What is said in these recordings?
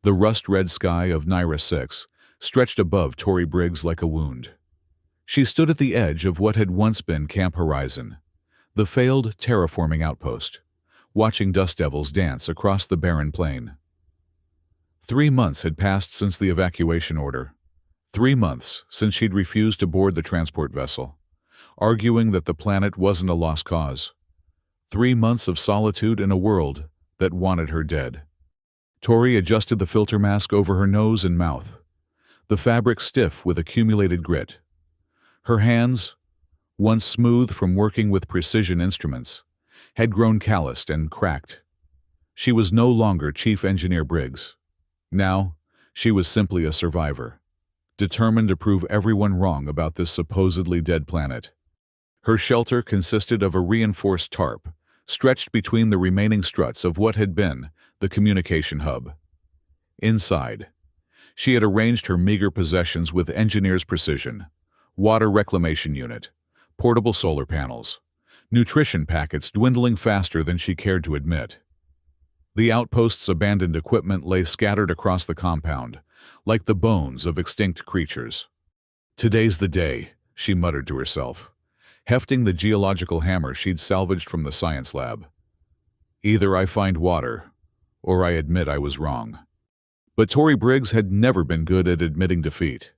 The rust-red sky of Naira 6 stretched above Tory Briggs like a wound. She stood at the edge of what had once been Camp Horizon, the failed terraforming outpost, watching dust devils dance across the barren plain. 3 months had passed since the evacuation order. 3 months since she'd refused to board the transport vessel, arguing that the planet wasn't a lost cause. 3 months of solitude in a world that wanted her dead. Tori adjusted the filter mask over her nose and mouth, the fabric stiff with accumulated grit. Her hands, once smooth from working with precision instruments, had grown calloused and cracked. She was no longer Chief Engineer Briggs. Now, she was simply a survivor, determined to prove everyone wrong about this supposedly dead planet. Her shelter consisted of a reinforced tarp, stretched between the remaining struts of what had been the communication hub. Inside, she had arranged her meager possessions with engineer's precision: water reclamation unit, portable solar panels, nutrition packets dwindling faster than she cared to admit. The outpost's abandoned equipment lay scattered across the compound, like the bones of extinct creatures. "Today's the day," she muttered to herself, hefting the geological hammer she'd salvaged from the science lab. "Either I find water, or I admit I was wrong." But Tory Briggs had never been good at admitting defeat.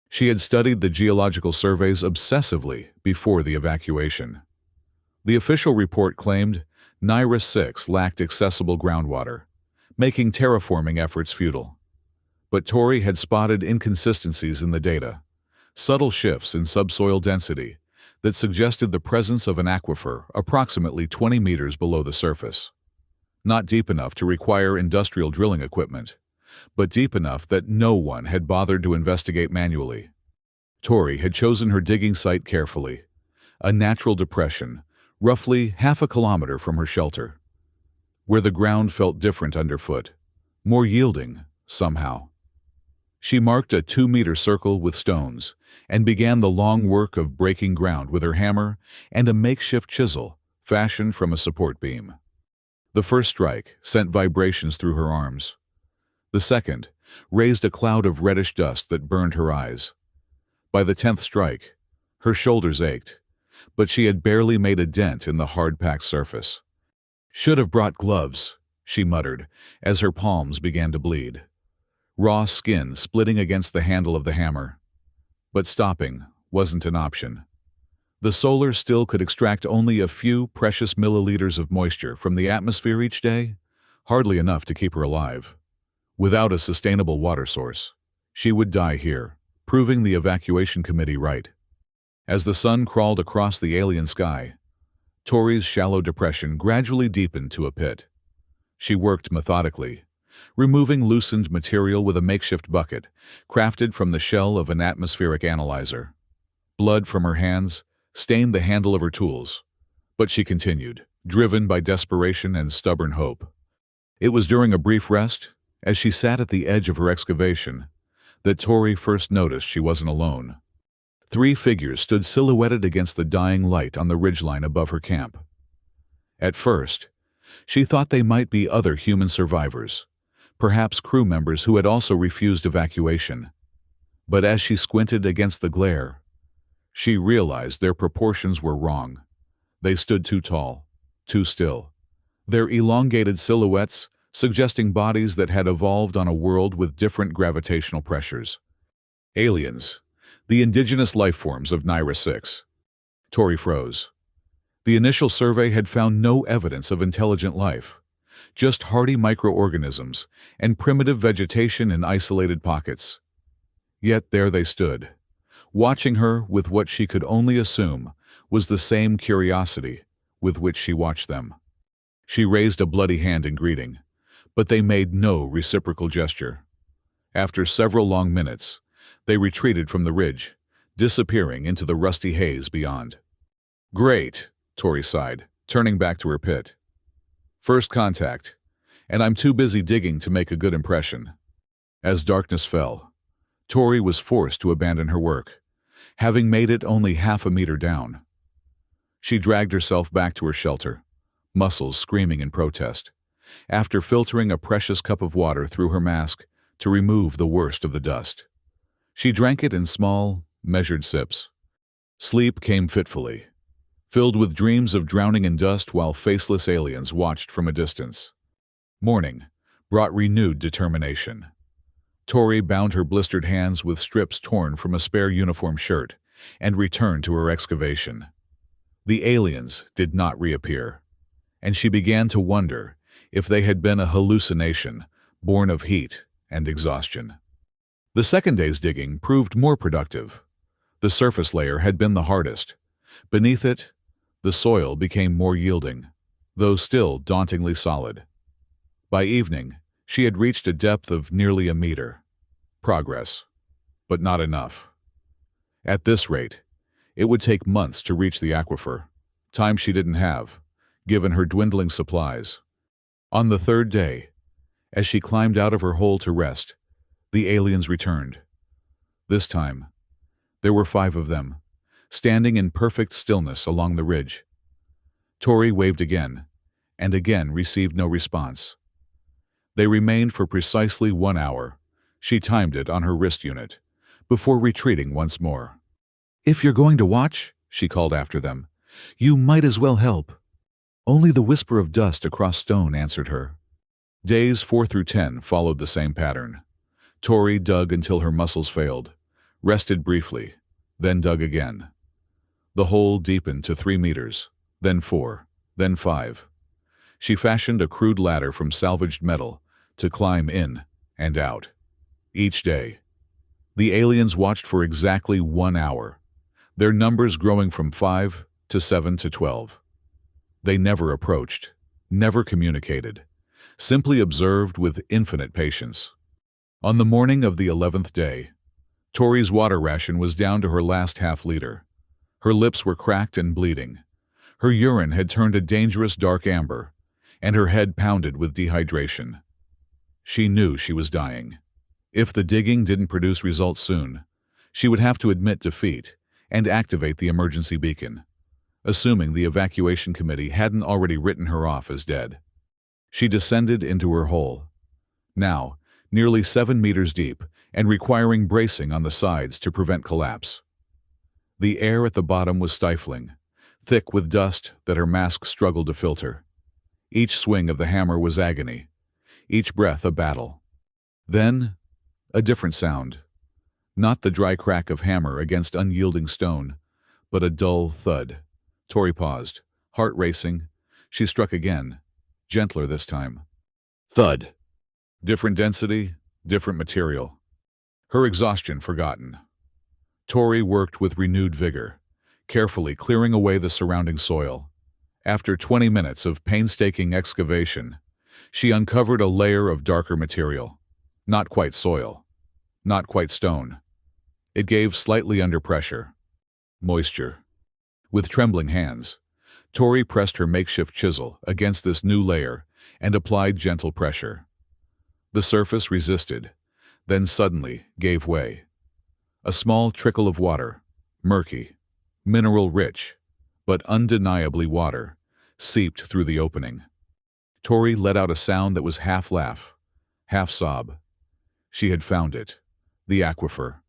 She had studied the geological surveys obsessively before the evacuation. The official report claimed Naira 6 lacked accessible groundwater, making terraforming efforts futile. But Tori had spotted inconsistencies in the data, subtle shifts in subsoil density that suggested the presence of an aquifer approximately 20 meters below the surface. Not deep enough to require industrial drilling equipment, but deep enough that no one had bothered to investigate manually. Tori had chosen her digging site carefully, a natural depression, roughly half a kilometer from her shelter, where the ground felt different underfoot, more yielding, somehow. She marked a 2-meter circle with stones and began the long work of breaking ground with her hammer and a makeshift chisel fashioned from a support beam. The first strike sent vibrations through her arms. The second raised a cloud of reddish dust that burned her eyes. By the 10th strike, her shoulders ached, but she had barely made a dent in the hard-packed surface. "Should have brought gloves," she muttered as her palms began to bleed, raw skin splitting against the handle of the hammer. But stopping wasn't an option. The solar still could extract only a few precious milliliters of moisture from the atmosphere each day, hardly enough to keep her alive. Without a sustainable water source, she would die here, proving the evacuation committee right. As the sun crawled across the alien sky, Tori's shallow depression gradually deepened to a pit. She worked methodically, removing loosened material with a makeshift bucket, crafted from the shell of an atmospheric analyzer. Blood from her hands stained the handle of her tools, but she continued, driven by desperation and stubborn hope. It was during a brief rest, as she sat at the edge of her excavation, that Tori first noticed she wasn't alone. 3 figures stood silhouetted against the dying light on the ridgeline above her camp. At first, she thought they might be other human survivors, perhaps crew members who had also refused evacuation. But as she squinted against the glare, she realized their proportions were wrong. They stood too tall, too still, their elongated silhouettes suggesting bodies that had evolved on a world with different gravitational pressures. Aliens, the indigenous life forms of Naira 6. Tori froze. The initial survey had found no evidence of intelligent life, just hardy microorganisms and primitive vegetation in isolated pockets. Yet there they stood, watching her with what she could only assume was the same curiosity with which she watched them. She raised a bloody hand in greeting, but they made no reciprocal gesture. After several long minutes, they retreated from the ridge, disappearing into the rusty haze beyond. "Great," Tori sighed, turning back to her pit. "First contact, and I'm too busy digging to make a good impression." As darkness fell, Tori was forced to abandon her work, having made it only half a meter down. She dragged herself back to her shelter, muscles screaming in protest, after filtering a precious cup of water through her mask to remove the worst of the dust. She drank it in small, measured sips. Sleep came fitfully, filled with dreams of drowning in dust while faceless aliens watched from a distance. Morning brought renewed determination. Tori bound her blistered hands with strips torn from a spare uniform shirt and returned to her excavation. The aliens did not reappear, and she began to wonder if they had been a hallucination born of heat and exhaustion. The second day's digging proved more productive. The surface layer had been the hardest. Beneath it, the soil became more yielding, though still dauntingly solid. By evening, she had reached a depth of nearly a meter. Progress, but not enough. At this rate, it would take months to reach the aquifer, time she didn't have, given her dwindling supplies. On the third day, as she climbed out of her hole to rest, the aliens returned. This time, there were 5 of them, standing in perfect stillness along the ridge. Tori waved again, and again received no response. They remained for precisely 1 hour. She timed it on her wrist unit, before retreating once more. "If you're going to watch," she called after them, "you might as well help." Only the whisper of dust across stone answered her. Days 4 through 10 followed the same pattern. Tori dug until her muscles failed, rested briefly, then dug again. The hole deepened to 3 meters, then 4, then 5. She fashioned a crude ladder from salvaged metal to climb in and out. Each day, the aliens watched for exactly 1 hour, their numbers growing from 5 to 7 to 12. They never approached, never communicated, simply observed with infinite patience. On the morning of the 11th day, Tori's water ration was down to her last half-liter. Her lips were cracked and bleeding. Her urine had turned a dangerous dark amber, and her head pounded with dehydration. She knew she was dying. If the digging didn't produce results soon, she would have to admit defeat and activate the emergency beacon, assuming the evacuation committee hadn't already written her off as dead. She descended into her hole, now nearly 7 meters deep and requiring bracing on the sides to prevent collapse. The air at the bottom was stifling, thick with dust that her mask struggled to filter. Each swing of the hammer was agony, each breath a battle. Then, a different sound. Not the dry crack of hammer against unyielding stone, but a dull thud. Tori paused, heart racing. She struck again, gentler this time. Thud. Different density, different material. Her exhaustion forgotten. Tori worked with renewed vigor, carefully clearing away the surrounding soil. After 20 minutes of painstaking excavation, she uncovered a layer of darker material. Not quite soil, not quite stone. It gave slightly under pressure. Moisture. With trembling hands, Tori pressed her makeshift chisel against this new layer and applied gentle pressure. The surface resisted, then suddenly gave way. A small trickle of water, murky, mineral-rich, but undeniably water, seeped through the opening. Tori let out a sound that was half laugh, half sob. She had found it, the aquifer.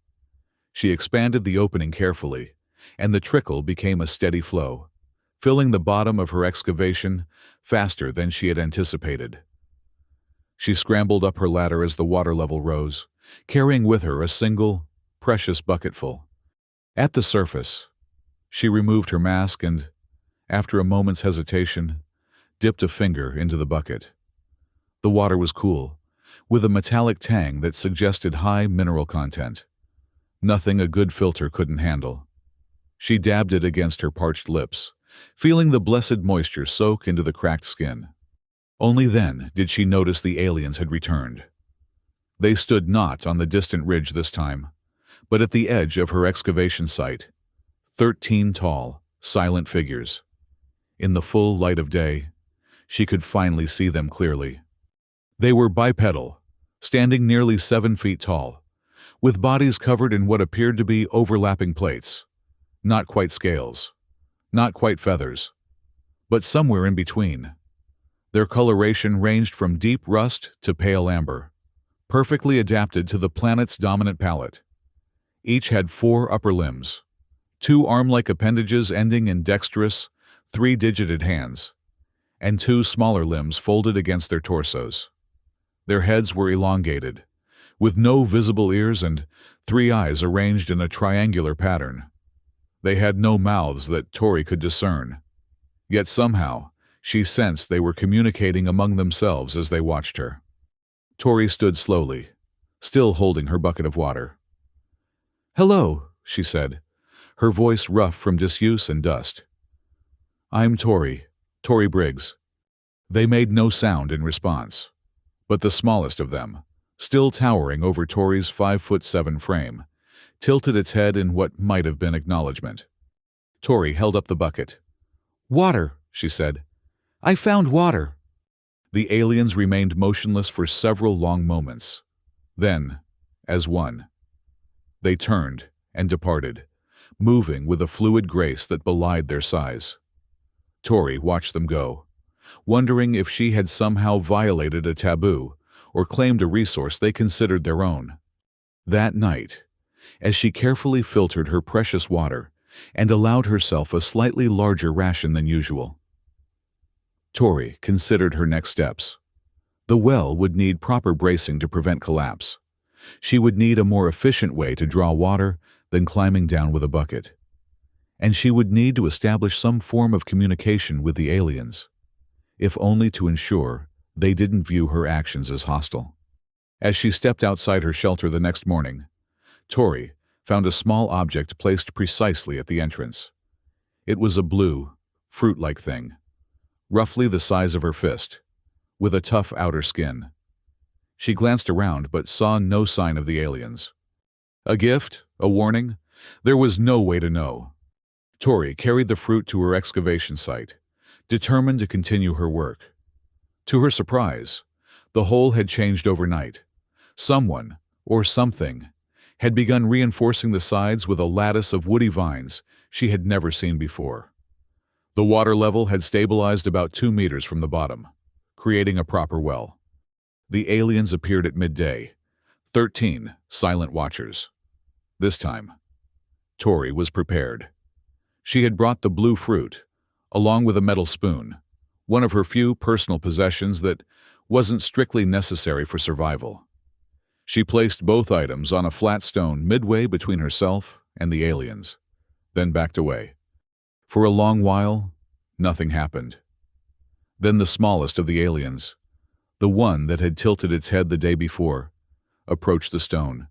She expanded the opening carefully, and the trickle became a steady flow, filling the bottom of her excavation faster than she had anticipated. She scrambled up her ladder as the water level rose, carrying with her a single, precious bucketful. At the surface, she removed her mask and, after a moment's hesitation, dipped a finger into the bucket. The water was cool, with a metallic tang that suggested high mineral content. Nothing a good filter couldn't handle. She dabbed it against her parched lips, feeling the blessed moisture soak into the cracked skin. Only then did she notice the aliens had returned. They stood not on the distant ridge this time, but at the edge of her excavation site, 13 tall, silent figures. In the full light of day, she could finally see them clearly. They were bipedal, standing nearly 7 feet tall, with bodies covered in what appeared to be overlapping plates. Not quite scales, not quite feathers, but somewhere in between. Their coloration ranged from deep rust to pale amber, perfectly adapted to the planet's dominant palette. Each had 4 upper limbs, 2 arm-like appendages ending in dexterous, 3-digited hands, and 2 smaller limbs folded against their torsos. Their heads were elongated, with no visible ears and 3 eyes arranged in a triangular pattern. They had no mouths that Tori could discern. Yet somehow, she sensed they were communicating among themselves as they watched her. Tori stood slowly, still holding her bucket of water. "Hello," she said, her voice rough from disuse and dust. "I'm Tori Briggs." They made no sound in response, but the smallest of them, still towering over Tori's 5'7" frame, tilted its head in what might have been acknowledgement. Tori held up the bucket. "Water," she said. "I found water." The aliens remained motionless for several long moments. Then, as one, they turned and departed, moving with a fluid grace that belied their size. Tori watched them go, wondering if she had somehow violated a taboo or claimed a resource they considered their own. That night, as she carefully filtered her precious water and allowed herself a slightly larger ration than usual, Tori considered her next steps. The well would need proper bracing to prevent collapse. She would need a more efficient way to draw water than climbing down with a bucket. And she would need to establish some form of communication with the aliens, if only to ensure they didn't view her actions as hostile. As she stepped outside her shelter the next morning, Tori found a small object placed precisely at the entrance. It was a blue, fruit-like thing, roughly the size of her fist, with a tough outer skin. She glanced around but saw no sign of the aliens. A gift? A warning? There was no way to know. Tori carried the fruit to her excavation site, determined to continue her work. To her surprise, the hole had changed overnight. Someone, or something, had begun reinforcing the sides with a lattice of woody vines she had never seen before. The water level had stabilized about 2 meters from the bottom, creating a proper well. The aliens appeared at midday, 13 silent watchers. This time, Tori was prepared. She had brought the blue fruit, along with a metal spoon, one of her few personal possessions that wasn't strictly necessary for survival. She placed both items on a flat stone midway between herself and the aliens, then backed away. For a long while, nothing happened. Then the smallest of the aliens, the one that had tilted its head the day before, approached the stone.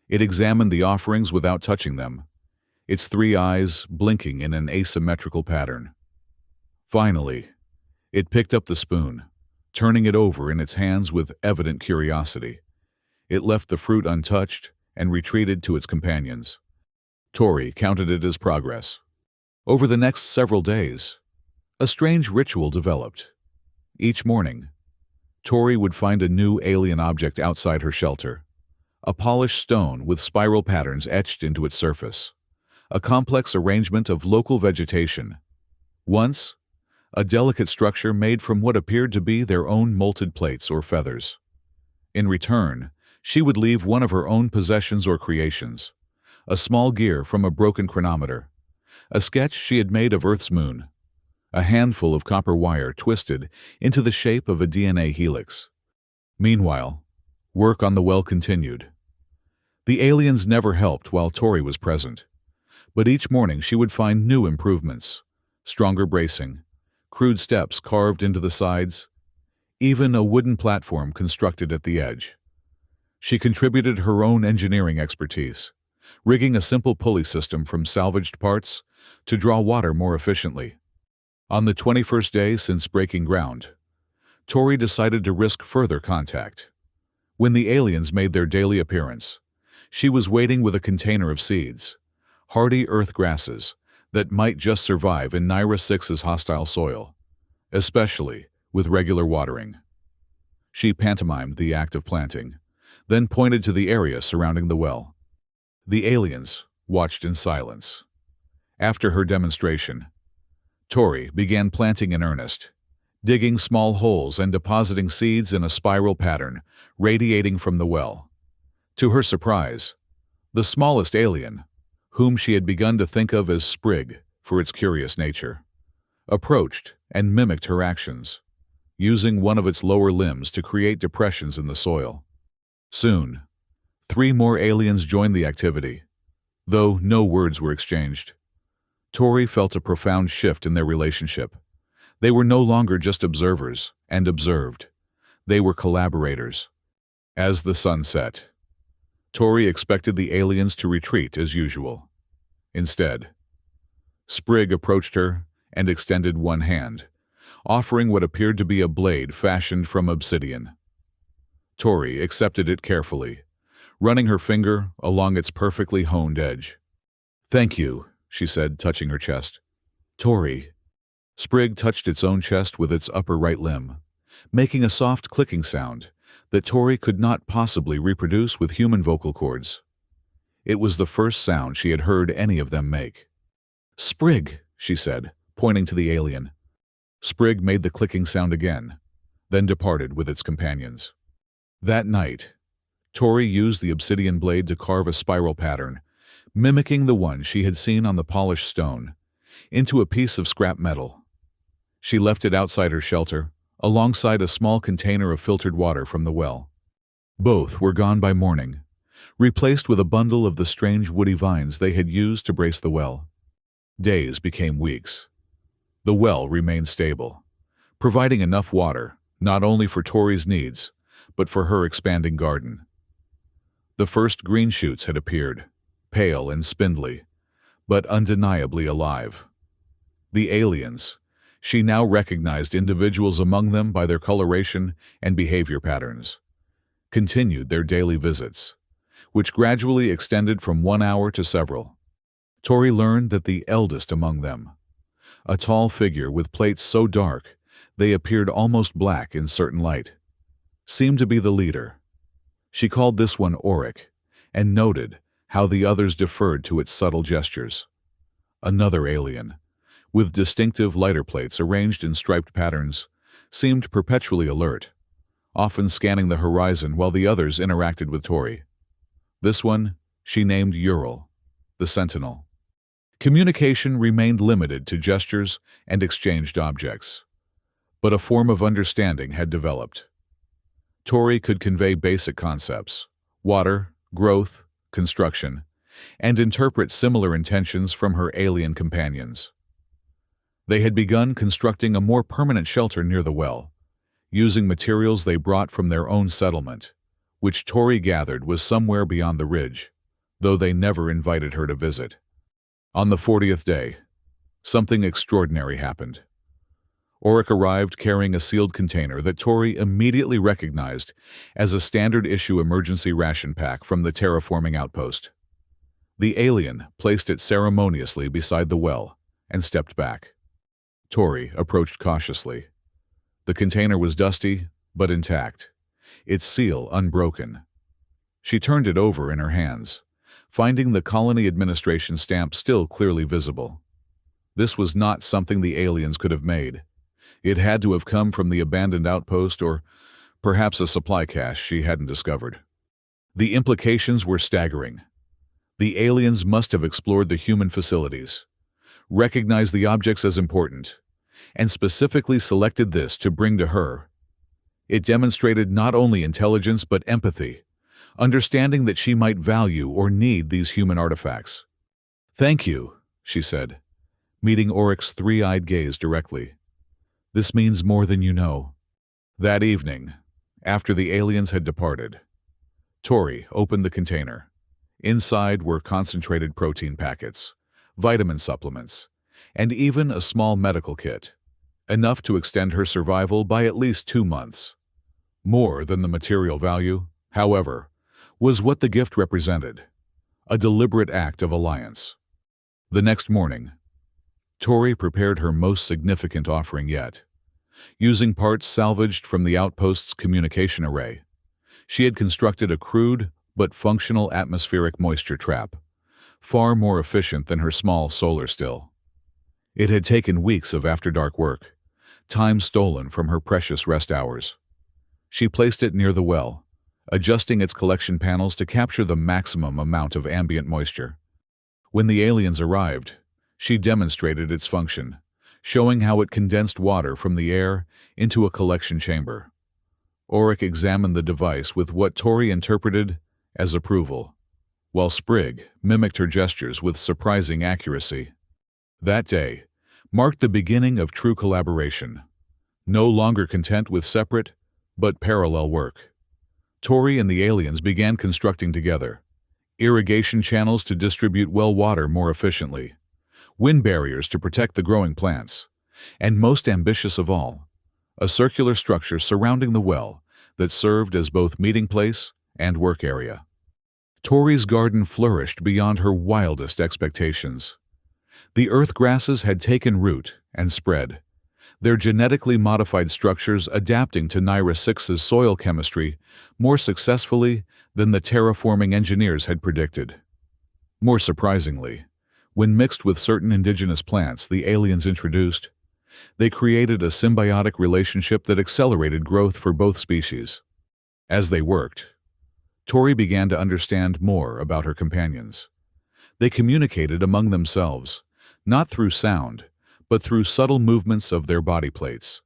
It examined the offerings without touching them, its 3 eyes blinking in an asymmetrical pattern. Finally, it picked up the spoon, turning it over in its hands with evident curiosity. It left the fruit untouched and retreated to its companions. Tori counted it as progress. Over the next several days, a strange ritual developed. Each morning, Tori would find a new alien object outside her shelter, a polished stone with spiral patterns etched into its surface, a complex arrangement of local vegetation. Once, a delicate structure made from what appeared to be their own molted plates or feathers. In return, she would leave one of her own possessions or creations, a small gear from a broken chronometer, a sketch she had made of Earth's moon, a handful of copper wire twisted into the shape of a DNA helix. Meanwhile, work on the well continued. The aliens never helped while Tori was present, but each morning she would find new improvements, stronger bracing, crude steps carved into the sides, even a wooden platform constructed at the edge. She contributed her own engineering expertise, rigging a simple pulley system from salvaged parts to draw water more efficiently. On the 21st day since breaking ground, Tori decided to risk further contact. When the aliens made their daily appearance, she was waiting with a container of seeds, hardy earth grasses that might just survive in Naira 6's hostile soil, especially with regular watering. She pantomimed the act of planting, then pointed to the area surrounding the well. The aliens watched in silence. After her demonstration, Tori began planting in earnest, digging small holes and depositing seeds in a spiral pattern, radiating from the well. To her surprise, the smallest alien, whom she had begun to think of as Sprig for its curious nature, approached and mimicked her actions, using one of its lower limbs to create depressions in the soil. Soon, 3 more aliens joined the activity, though no words were exchanged. Tori felt a profound shift in their relationship. They were no longer just observers and observed. They were collaborators. As the sun set, Tori expected the aliens to retreat as usual. Instead, Sprig approached her and extended one hand, offering what appeared to be a blade fashioned from obsidian. Tori accepted it carefully, running her finger along its perfectly honed edge. "Thank you," she said, touching her chest. "Tori." Sprig touched its own chest with its upper right limb, making a soft clicking sound that Tori could not possibly reproduce with human vocal cords. It was the first sound she had heard any of them make. "Sprig," she said, pointing to the alien. Sprig made the clicking sound again, then departed with its companions. That night, Tori used the obsidian blade to carve a spiral pattern, mimicking the one she had seen on the polished stone, into a piece of scrap metal. She left it outside her shelter, alongside a small container of filtered water from the well. Both were gone by morning, replaced with a bundle of the strange woody vines they had used to brace the well. Days became weeks. The well remained stable, providing enough water, not only for Tori's needs, but for her expanding garden. The first green shoots had appeared, pale and spindly, but undeniably alive. The aliens, she now recognized individuals among them by their coloration and behavior patterns, continued their daily visits, which gradually extended from 1 hour to several. Tori learned that the eldest among them, a tall figure with plates so dark they appeared almost black in certain light, seemed to be the leader. She called this one Auric, and noted how the others deferred to its subtle gestures. Another alien, with distinctive lighter plates arranged in striped patterns, seemed perpetually alert, often scanning the horizon while the others interacted with Tori. This one she named Ural, the Sentinel. Communication remained limited to gestures and exchanged objects, but a form of understanding had developed. Tori could convey basic concepts, water, growth, construction, and interpret similar intentions from her alien companions. They had begun constructing a more permanent shelter near the well, using materials they brought from their own settlement, which Tori gathered was somewhere beyond the ridge, though they never invited her to visit. On the 40th day, something extraordinary happened. Auric arrived carrying a sealed container that Tori immediately recognized as a standard-issue emergency ration pack from the terraforming outpost. The alien placed it ceremoniously beside the well and stepped back. Tori approached cautiously. The container was dusty, but intact, its seal unbroken. She turned it over in her hands, finding the colony administration stamp still clearly visible. This was not something the aliens could have made. It had to have come from the abandoned outpost or perhaps a supply cache she hadn't discovered. The implications were staggering. The aliens must have explored the human facilities, recognized the objects as important, and specifically selected this to bring to her. It demonstrated not only intelligence but empathy, understanding that she might value or need these human artifacts. "Thank you," she said, meeting Auric's three-eyed gaze directly. "This means more than you know." That evening, after the aliens had departed, Tori opened the container. Inside were concentrated protein packets, vitamin supplements, and even a small medical kit, enough to extend her survival by at least 2 months. More than the material value, however, was what the gift represented, a deliberate act of alliance. The next morning, Tori prepared her most significant offering yet. Using parts salvaged from the outpost's communication array, she had constructed a crude but functional atmospheric moisture trap, far more efficient than her small solar still. It had taken weeks of after-dark work, time stolen from her precious rest hours. She placed it near the well, adjusting its collection panels to capture the maximum amount of ambient moisture. When the aliens arrived, she demonstrated its function, showing how it condensed water from the air into a collection chamber. Auric examined the device with what Tori interpreted as approval, while Sprigg mimicked her gestures with surprising accuracy. That day marked the beginning of true collaboration, no longer content with separate but parallel work. Tori and the aliens began constructing together, irrigation channels to distribute well water more efficiently, wind barriers to protect the growing plants, and most ambitious of all, a circular structure surrounding the well that served as both meeting place and work area. Tori's garden flourished beyond her wildest expectations. The earth grasses had taken root and spread, their genetically modified structures adapting to Naira 6's soil chemistry more successfully than the terraforming engineers had predicted. More surprisingly, when mixed with certain indigenous plants the aliens introduced, they created a symbiotic relationship that accelerated growth for both species. As they worked, Tori began to understand more about her companions. They communicated among themselves, not through sound, but through subtle movements of their body plates,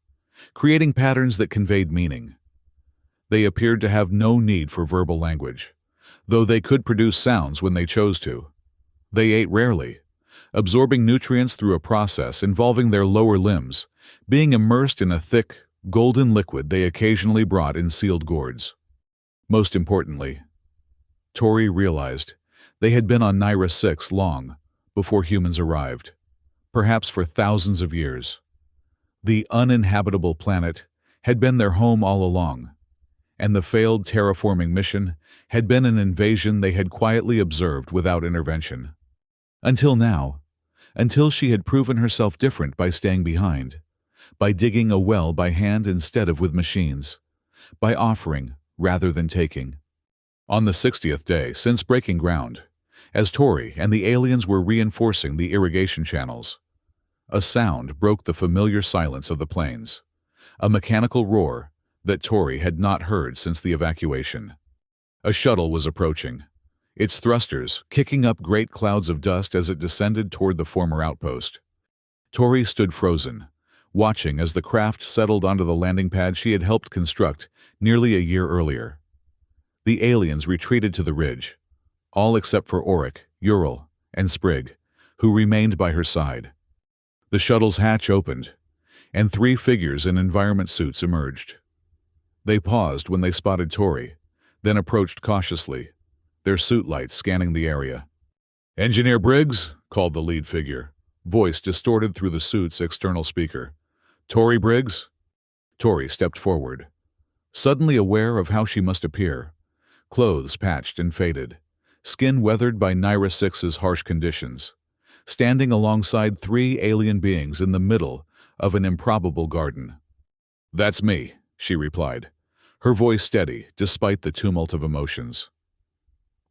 creating patterns that conveyed meaning. They appeared to have no need for verbal language, though they could produce sounds when they chose to. They ate rarely, absorbing nutrients through a process involving their lower limbs, being immersed in a thick, golden liquid they occasionally brought in sealed gourds. Most importantly, Tori realized they had been on Naira 6 long before humans arrived, perhaps for thousands of years. The uninhabitable planet had been their home all along, and the failed terraforming mission had been an invasion they had quietly observed without intervention. Until now, until she had proven herself different by staying behind, by digging a well by hand instead of with machines, by offering rather than taking. On the 60th day since breaking ground, as Tori and the aliens were reinforcing the irrigation channels, a sound broke the familiar silence of the plains, a mechanical roar that Tori had not heard since the evacuation. A shuttle was approaching, its thrusters kicking up great clouds of dust as it descended toward the former outpost. Tori stood frozen, watching as the craft settled onto the landing pad she had helped construct nearly a year earlier. The aliens retreated to the ridge, all except for Auric, Ural, and Sprigg, who remained by her side. The shuttle's hatch opened, and 3 figures in environment suits emerged. They paused when they spotted Tori, then approached cautiously, their suit lights scanning the area. "Engineer Briggs," called the lead figure, voice distorted through the suit's external speaker. "Tori Briggs?" Tori stepped forward, suddenly aware of how she must appear, clothes patched and faded, skin weathered by Naira 6's harsh conditions, standing alongside 3 alien beings in the middle of an improbable garden. "That's me," she replied, her voice steady despite the tumult of emotions.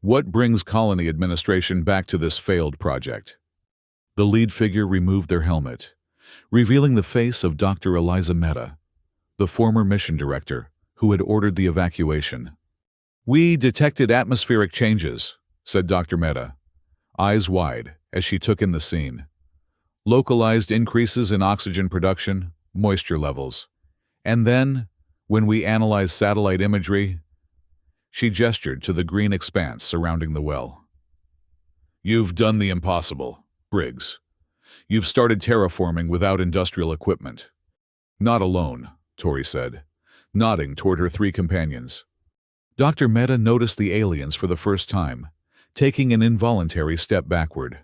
"What brings colony administration back to this failed project?" The lead figure removed their helmet, revealing the face of Dr. Eliza Mehta, the former mission director who had ordered the evacuation. "We detected atmospheric changes," said Dr. Mehta, eyes wide as she took in the scene. "Localized increases in oxygen production, moisture levels. And then, when we analyzed satellite imagery," she gestured to the green expanse surrounding the well. "You've done the impossible, Briggs. You've started terraforming without industrial equipment." "Not alone," Tori said, nodding toward her 3 companions. Dr. Mehta noticed the aliens for the first time, taking an involuntary step backward.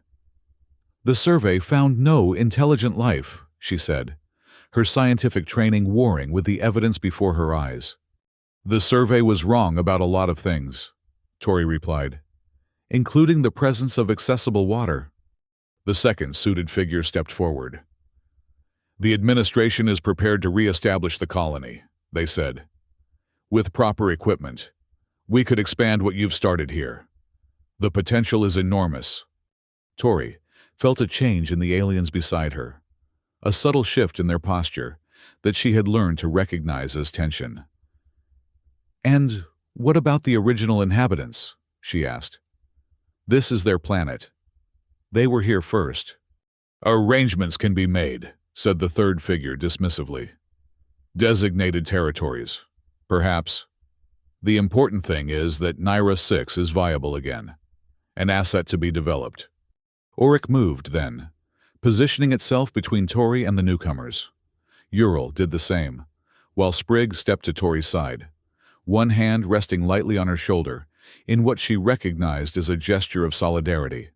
"The survey found no intelligent life," she said, her scientific training warring with the evidence before her eyes. "The survey was wrong about a lot of things," Tori replied, "including the presence of accessible water." The second suited figure stepped forward. "The administration is prepared to re-establish the colony," they said. "With proper equipment, we could expand what you've started here. The potential is enormous." Tori felt a change in the aliens beside her, a subtle shift in their posture that she had learned to recognize as tension. "And what about the original inhabitants?" she asked. "This is their planet. They were here first." "Arrangements can be made," said the third figure dismissively. "Designated territories, perhaps. The important thing is that Naira 6 is viable again, an asset to be developed." Auric moved then, positioning itself between Tori and the newcomers. Ural did the same, while Sprigg stepped to Tori's side, one hand resting lightly on her shoulder, in what she recognized as a gesture of solidarity.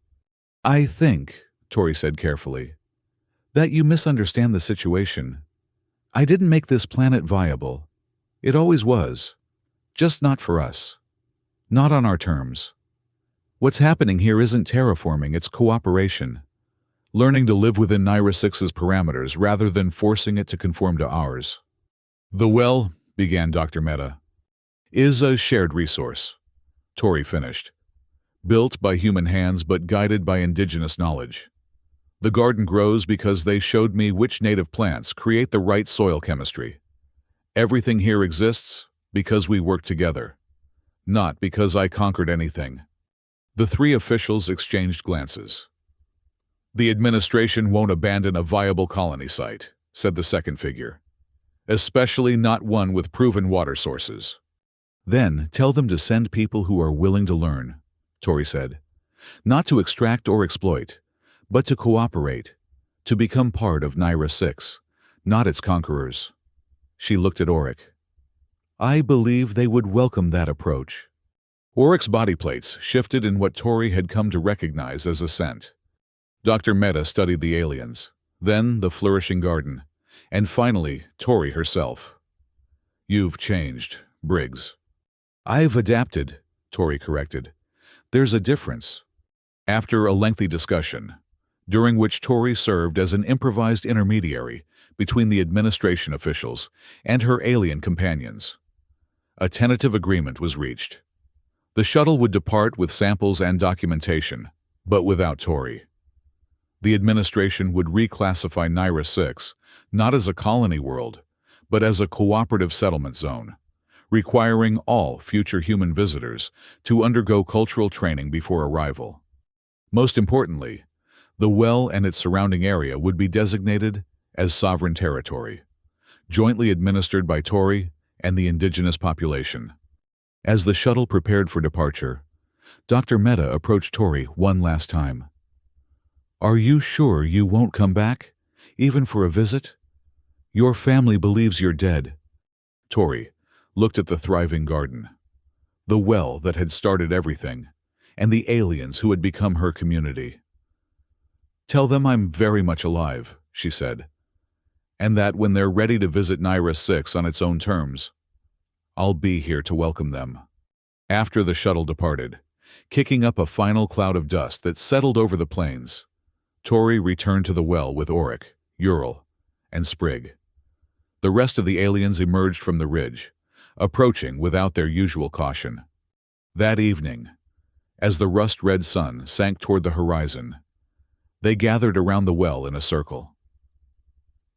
"I think," Tori said carefully, "that you misunderstand the situation. I didn't make this planet viable. It always was. Just not for us. Not on our terms. What's happening here isn't terraforming, it's cooperation. Learning to live within Naira 6's parameters rather than forcing it to conform to ours." "The well," began Dr. Mehta, "is a shared resource," Tori finished. "Built by human hands but guided by indigenous knowledge. The garden grows because they showed me which native plants create the right soil chemistry. Everything here exists because we work together, not because I conquered anything." The three officials exchanged glances. "The administration won't abandon a viable colony site," said the second figure, "especially not one with proven water sources." "Then tell them to send people who are willing to learn," Tori said. "Not to extract or exploit, but to cooperate, to become part of Naira 6, not its conquerors." She looked at Auric. "I believe they would welcome that approach." Auric's body plates shifted in what Tori had come to recognize as assent. Dr. Mehta studied the aliens, then the flourishing garden, and finally Tori herself. "You've changed, Briggs." "I've adapted," Tori corrected. "There's a difference." After a lengthy discussion, during which Tori served as an improvised intermediary between the administration officials and her alien companions, a tentative agreement was reached. The shuttle would depart with samples and documentation, but without Tori. The administration would reclassify Naira 6 not as a colony world, but as a cooperative settlement zone, requiring all future human visitors to undergo cultural training before arrival. Most importantly, the well and its surrounding area would be designated as sovereign territory, jointly administered by Tori and the indigenous population. As the shuttle prepared for departure, Dr. Mehta approached Tori one last time. "Are you sure you won't come back, even for a visit? Your family believes you're dead." Tori looked at the thriving garden, the well that had started everything, and the aliens who had become her community. "Tell them I'm very much alive," she said, "and that when they're ready to visit Naira 6 on its own terms, I'll be here to welcome them." After the shuttle departed, kicking up a final cloud of dust that settled over the plains, Tori returned to the well with Auric, Ural, and Sprigg. The rest of the aliens emerged from the ridge, approaching without their usual caution. That evening, as the rust-red sun sank toward the horizon, they gathered around the well in a circle.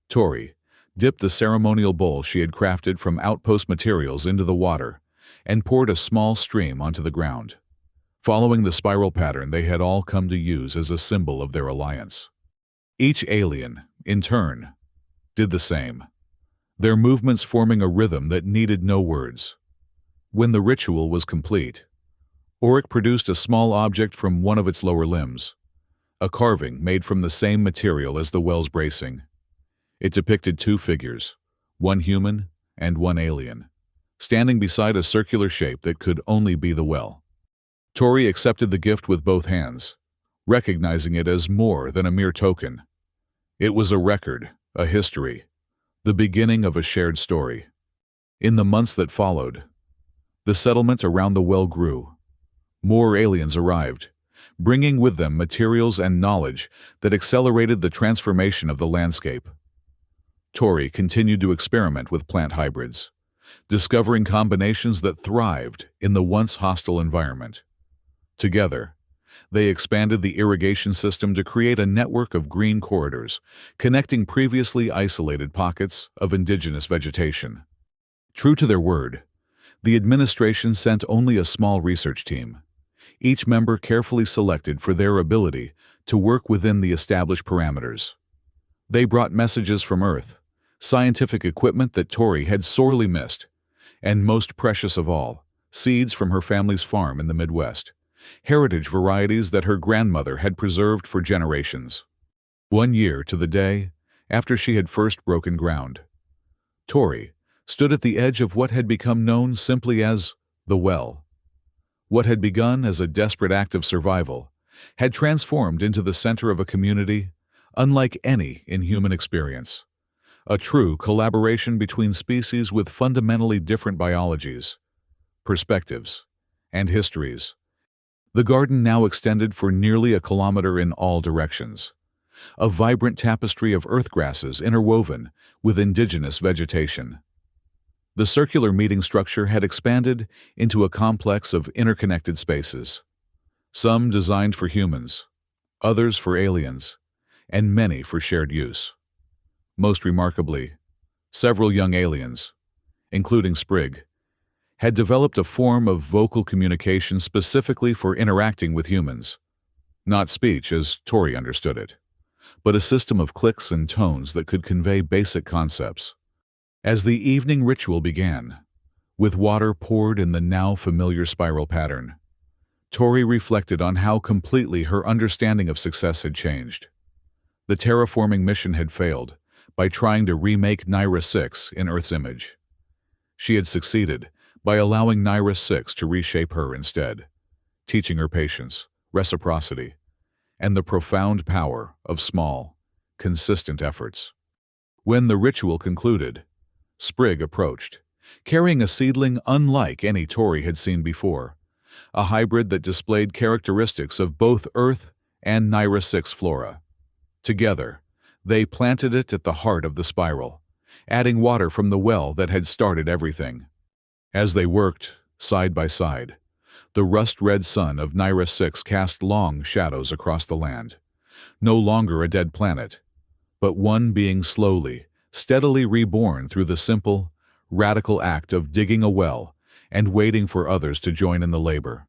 Tori dipped the ceremonial bowl she had crafted from outpost materials into the water and poured a small stream onto the ground, following the spiral pattern they had all come to use as a symbol of their alliance. Each alien, in turn, did the same, their movements forming a rhythm that needed no words. When the ritual was complete, Auric produced a small object from one of its lower limbs, a carving made from the same material as the well's bracing. It depicted two figures, one human and one alien, standing beside a circular shape that could only be the well. Tori accepted the gift with both hands, recognizing it as more than a mere token. It was a record, a history, the beginning of a shared story. In the months that followed, the settlement around the well grew. More aliens arrived, bringing with them materials and knowledge that accelerated the transformation of the landscape. Tori continued to experiment with plant hybrids, discovering combinations that thrived in the once hostile environment. Together, They expanded the irrigation system to create a network of green corridors, connecting previously isolated pockets of indigenous vegetation. True to their word, the administration sent only a small research team, each member carefully selected for their ability to work within the established parameters. They brought messages from Earth, scientific equipment that Tori had sorely missed, and most precious of all, seeds from her family's farm in the Midwest, heritage varieties that her grandmother had preserved for generations. 1 year to the day after she had first broken ground, Tori stood at the edge of what had become known simply as the well. What had begun as a desperate act of survival had transformed into the center of a community unlike any in human experience. A true collaboration between species with fundamentally different biologies, perspectives, and histories. The garden now extended for nearly a kilometer in all directions, a vibrant tapestry of earthgrasses interwoven with indigenous vegetation. The circular meeting structure had expanded into a complex of interconnected spaces, some designed for humans, others for aliens, and many for shared use. Most remarkably, several young aliens, including Sprig, had developed a form of vocal communication specifically for interacting with humans. Not speech as Tori understood it, but a system of clicks and tones that could convey basic concepts. As the evening ritual began, with water poured in the now familiar spiral pattern, Tori reflected on how completely her understanding of success had changed. The terraforming mission had failed by trying to remake Naira 6 in Earth's image. She had succeeded by allowing Naira 6 to reshape her instead, teaching her patience, reciprocity, and the profound power of small, consistent efforts. When the ritual concluded, Sprig approached, carrying a seedling unlike any Tori had seen before, a hybrid that displayed characteristics of both Earth and Naira 6 flora. Together, they planted it at the heart of the spiral, adding water from the well that had started everything. As they worked, side by side, the rust-red sun of Naira 6 cast long shadows across the land, no longer a dead planet, but one being slowly, steadily reborn through the simple, radical act of digging a well and waiting for others to join in the labor.